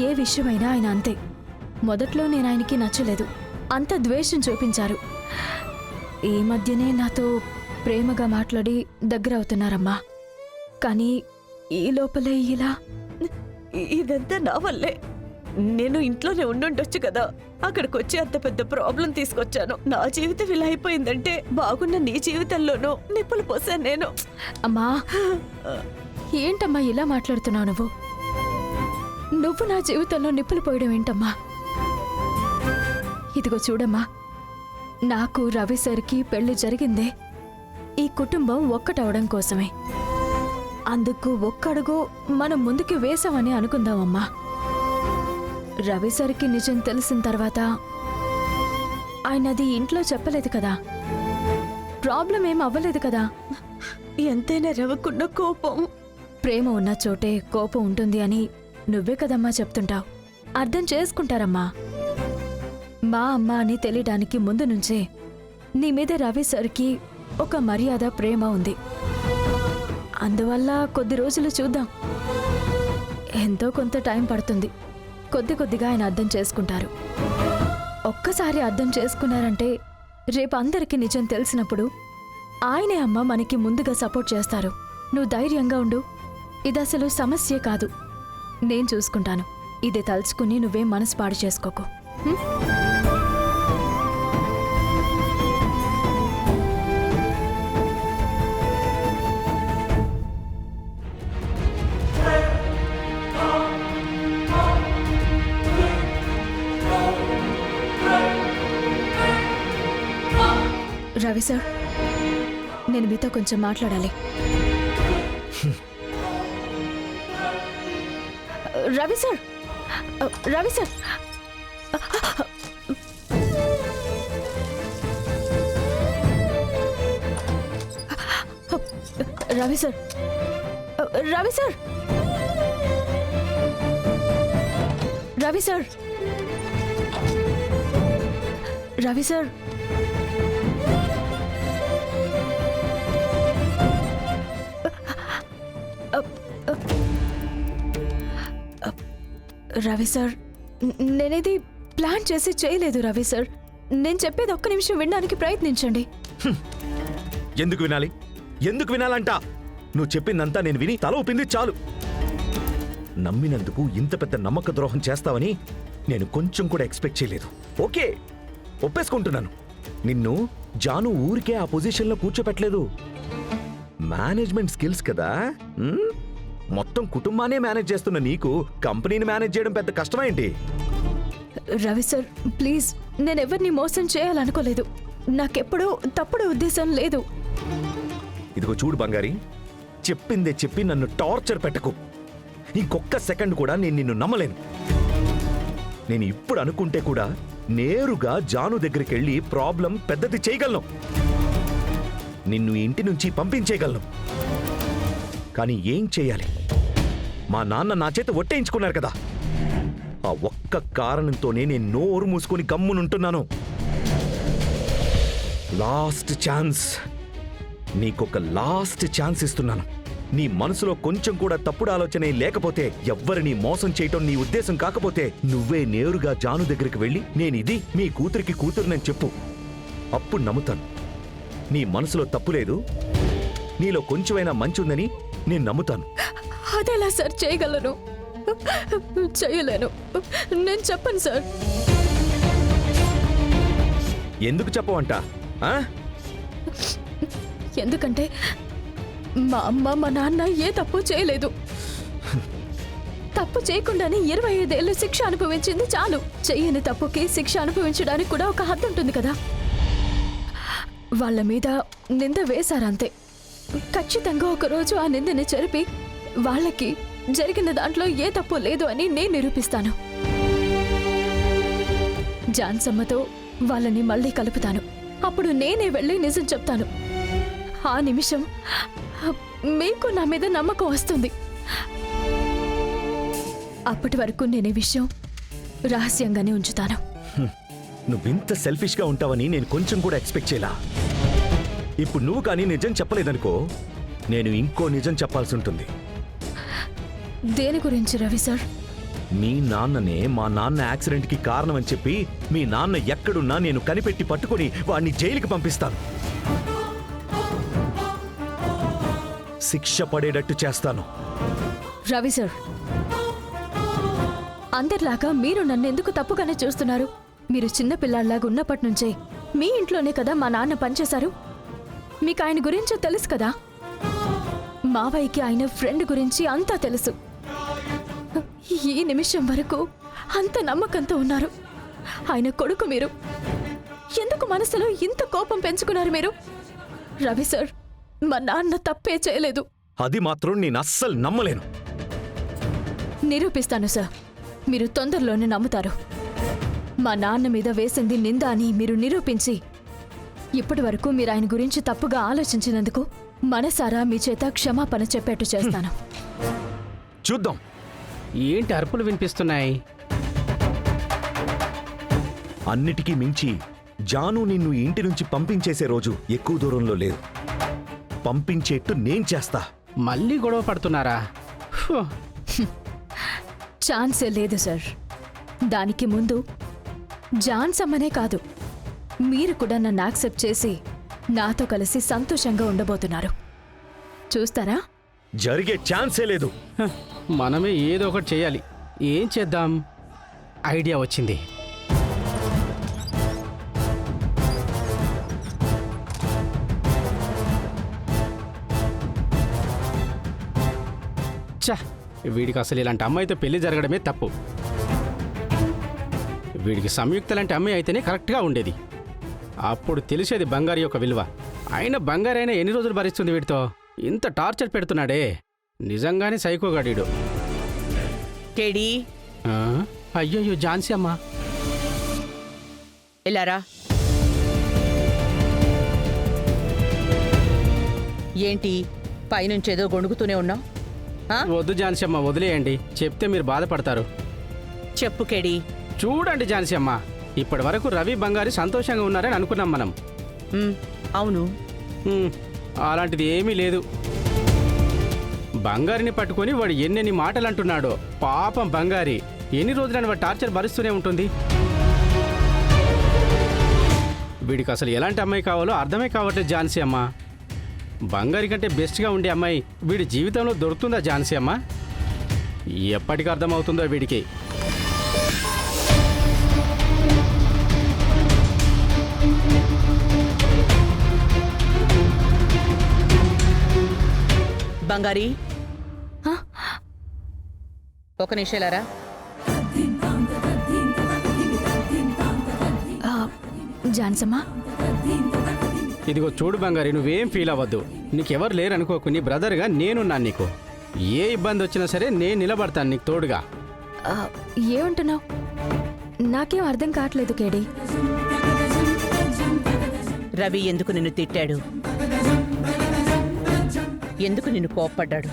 ఏ విషయమైనా ఆయన అంతే. మొదట్లో నేను ఆయనకి నచ్చలేదు, అంత ద్వేషం చూపించారు. ఈ మధ్యనే నాతో ప్రేమగా మాట్లాడి దగ్గర అవుతున్నారమ్మా. కానీ ఈ లోపలే ఇలా. ఇదంతా నా వల్లే. నేను ఇంట్లోనే ఉండుండొచ్చు కదా, అక్కడికి వచ్చి అంత పెద్ద ప్రాబ్లం తీసుకొచ్చాను. నా జీవితం ఇలా అయిపోయిందంటే బాగున్న నీ జీవితంలోనూ నిప్పులు పోసాను నేను. అమ్మా, ఏంటమ్మా ఇలా మాట్లాడుతున్నావు నువ్వు? నువ్వు నా జీవితంలో నిప్పులు పోయడం ఏంటమ్మా? ఇదిగో చూడమ్మా, నాకు రవి సార్కి పెళ్లి జరిగిందే ఈ కుటుంబం ఒక్కటవడం కోసమే. అందుకు ఒక్కడుగు మనం ముందుకు వేసామని అనుకుందామమ్మా. రవి సార్కి నిజం తెలిసిన తర్వాత ఆయనది ఇంట్లో చెప్పలేదు కదా, ప్రాబ్లం ఏం అవ్వలేదు కదా. ఎంతైనా రవికున్న కోపం. ప్రేమ ఉన్న చోటే కోపం ఉంటుంది అని నువ్వే కదమ్మా చెప్తుంటావు. అర్థం చేసుకుంటారమ్మా. మా అమ్మ అని తెలియడానికి ముందు నుంచే నీ మీద రవి సార్కి ఒక మర్యాద, ప్రేమ ఉంది. అందువల్ల కొద్ది రోజులు చూద్దాం. ఎంతో కొంత టైం పడుతుంది. కొద్ది కొద్దిగా ఆయన అర్థం చేసుకుంటారు. ఒక్కసారి అర్థం చేసుకున్నారంటే రేపు అందరికీ నిజం తెలిసినప్పుడు ఆయనే అమ్మ మనకి ముందుగా సపోర్ట్ చేస్తారు. నువ్వు ధైర్యంగా ఉండు. ఇది అసలు సమస్యే కాదు, నేను చూసుకుంటాను. ఇది తలుచుకుని నువ్వేం మనసు పాడు చేసుకోకు. రవి సార్, నేను మీతో కొంచెం మాట్లాడాలి. Ravi sir, Ravi sir, Ravi sir, Ravi sir, Ravi sir, Ravi sir, Ravi sir, నేనేది ప్లాన్ చేసి చేయలేదు. రవి సార్, నేను చెప్పేది ఒక్క నిమిషం వినడానికి ప్రయత్నించండి. ఎందుకు వినాలి? ఎందుకు వినాలంట? నువ్వు చెప్పిందంతా నేను విని తల ఊపింది చాలు. నమ్మినందుకు ఇంత పెద్ద నమ్మక ద్రోహం చేస్తావని నేను కొంచెం కూడా ఎక్స్పెక్ట్ చేయలేదు. ఓకే, ఒప్పేసుకుంటున్నాను. నిన్ను జాను ఊరికే ఆ పొజిషన్లో కూర్చోపెట్టలేదు. మేనేజ్మెంట్ స్కిల్స్ కదా. మొత్తం కుటుంబాన్నే మేనేజ్ చేస్తున్న నీకు కంపెనీని మేనేజ్ చేయడం పెద్ద కష్టమేంటి? రవి సార్, ప్లీజ్, నేనెవరిని మోసం చేయాలనుకోలేదు. నాకెప్పుడూ తప్పుడు ఉద్దేశం లేదు. ఇదిగో చూడు బంగారి, చెప్పిందే చెప్పి నన్ను టార్చర్ పెట్టకు. ఇంకొక్క సెకండ్ కూడా నేను నిన్ను నమ్మలేను. నేను ఇప్పుడు అనుకుంటే కూడా నేరుగా జాను దగ్గరికి వెళ్ళి ప్రాబ్లం పెద్దది చేయగలను. నిన్ను ఇంటి నుంచి పంపించేయగలను. కానీ ఏం చేయాలి? మా నాన్న నా చేత ఒట్టేయించుకున్నారు కదా. ఆ ఒక్క కారణంతోనే నేను నోరు మూసుకొని గమ్మునుంటున్నాను. లాస్ట్ ఛాన్స్, నీకొక లాస్ట్ ఛాన్స్ ఇస్తున్నాను. నీ మనసులో కొంచెం కూడా తప్పుడు ఆలోచనే లేకపోతే, ఎవ్వరిని మోసం చేయటం నీ ఉద్దేశం కాకపోతే, నువ్వే నేరుగా జాను దగ్గరికి వెళ్ళి నేనిది మీ కూతురికి కూతురునని చెప్పు. అప్పుడు నమ్ముతాను. నీ మనసులో తప్పు లేదు, నీలో కొంచెమైనా మంచి ఉందని నేను నమ్ముతాను. అదెలా సార్ చేయగలను? చేయలేను. నేను చెప్పను సార్. ఎందుకు చెప్పవంట? ఎందుకంటే మా అమ్మ, మా నాన్న ఏ తప్పు చేయలేదు. తప్పు చేయకుండానే 25 ఏళ్ళు శిక్ష అనుభవించింది చాలు. చెయ్యని తప్పుకి శిక్ష అనుభవించడానికి కూడా ఒక హద్దు ఉంటుంది కదా. వాళ్ళ మీద నింద వేశారంతే. ఖచ్చితంగా ఒకరోజు ఆ నిందని చెరిపి వాళ్ళకి జరిగిన దాంట్లో ఏ తప్పు లేదు అని నేను నిరూపిస్తాను. జాన్సమ్మతో వాళ్ళని మళ్ళీ కలుపుతాను. అప్పుడు నేనే వెళ్ళి నిజం చెప్తాను. ఆ నిమిషం మీకు నా మీద నమ్మకం వస్తుంది. అప్పటి వరకు నేనే విషయం రహస్యంగానే ఉంచుతాను. నువ్వింత సెల్ఫిష్గా ఉంటావని నేను కొంచెం కూడా ఎక్స్పెక్ట్ చేయలా. ఇప్పుడు నువ్వు కానీ నిజం చెప్పలేదనుకో, నేను ఇంకో నిజం చెప్పాల్సి ఉంటుంది. దేని గురించి రవి సార్? మీ నాన్ననే మా నాన్న యాక్సిడెంట్కి కారణం అని చెప్పి మీ నాన్న ఎక్కడున్నా నేను కనిపెట్టి పట్టుకుని వాడిని జైలుకి పంపిస్తాను. శిక్ష పడేటట్టు చేస్తాను. రవి సార్, అందరిలాగా మీరు నన్నెందుకు తప్పుగానే చూస్తున్నారు? మీరు చిన్న పిల్లాడిలాగా ఉన్నప్పటి నుంచే మీ ఇంట్లోనే కదా మా నాన్న పనిచేశారు. మీకు ఆయన గురించి తెలుసు కదా. మావయ్యకి ఆయన ఫ్రెండ్ గురించి అంతా తెలుసు. ఈ నిమిషం వరకు అంత నమ్మకంతో ఉన్నారు. ఆయన కొడుకు మీరు. ఎందుకు మనసులో ఇంత కోపం పెంచుకున్నారు మీరు? రవి సార్, మా నాన్న తప్పే చేయలేదు. అది మాత్రం నేను అస్సలు నమ్మలేను. నిరూపిస్తాను సార్. మీరు తొందరలోనే నమ్ముతారు. మా నాన్న మీద వేసింది నింద అని మీరు నిరూపించి, ఇప్పటి వరకు మీరు ఆయన గురించి తప్పుగా ఆలోచించినందుకు మనసారా మీ చేత క్షమాపణ చెప్పేట్టు చేస్తాను. చూద్దాం. ఏంటి అరుపులు వినిపిస్తున్నాయి? అన్నిటికీ మించి జాను నిన్ను ఇంటి నుంచి పంపించేసే రోజు ఎక్కువ దూరంలో లేదు. పంపించేట్టు నేను చేస్తా. మళ్ళీ గొడవ పడుతున్నారా? ఫు. ఛాన్సే లేదు సార్. దానికి ముందు జాన్సమ్మనే కాదు, మీరు కూడా నన్ను యాక్సెప్ట్ చేసి నాతో కలిసి సంతోషంగా ఉండబోతున్నారు. చూస్తారా? జరిగే ఛాన్సే లేదు. హ, మనమే ఏదో ఒకటి చేయాలి. ఏం చేద్దాం? ఐడియా వచ్చింది. ఛ, వీడికి అసలు ఇలాంటి అమ్మాయితో పెళ్లి జరగడమే తప్పు. వీడికి సంయుక్త లాంటి అమ్మాయి అయితేనే కరెక్ట్గా ఉండేది. అప్పుడు తెలిసేది బంగారు యొక్క విలువ. అయినా బంగారైనా ఎన్ని రోజులు భరిస్తుంది వీడితో? ఇంత టార్చర్ పెడుతున్నాడే, నిజంగానే సైకోగాడీడు. కేడీ, అయ్యయ్యో ఝాన్సీ అమ్మా, ఎలారా? ఏంటి పైనుంచేదో గొణుగుతూనే ఉన్నావు? వద్దు ఝాన్సీ అమ్మ, వదిలేయండి. చెప్తే మీరు బాధపడతారు. చెప్పు కేడీ. చూడండి ఝాన్సీ అమ్మ, ఇప్పటి వరకు రవి బంగారి సంతోషంగా ఉన్నారని అనుకున్నాం మనం. అవును. అలాంటిది ఏమీ లేదు. బంగారిని పట్టుకొని వాడు ఎన్నెన్ని మాటలు అంటున్నాడో. పాపం బంగారి ఎన్ని రోజులని వాడు టార్చర్ భరిస్తూనే ఉంటుంది. వీడికి అసలు ఎలాంటి అమ్మాయి కావాలో అర్థమే కావట్లేదు ఝాన్సీ అమ్మ. బంగారి కంటే బెస్ట్గా ఉండే అమ్మాయి వీడి జీవితంలో దొరుకుతుందా ఝాన్సీ అమ్మ? ఎప్పటికి అర్థమవుతుందో వీడికి. బంగారీ, ఒక నిమిషాలారా. జాన్సమ్మా, ఇదిగో చూడు బంగారి, నువ్వేం ఫీల్ అవ్వద్దు. నీకెవరు లేరనుకోకు, నీ బ్రదర్గా నేనున్నాను. నీకు ఏ ఇబ్బంది వచ్చినా సరే నేను నిలబడతాను నీకు తోడుగా. ఏమంటున్నావు? నాకేం అర్థం కావట్లేదు కేడీ. రవి ఎందుకు నిన్ను తిట్టాడు? ఎందుకు నిన్ను కోప్పడ్డాడు?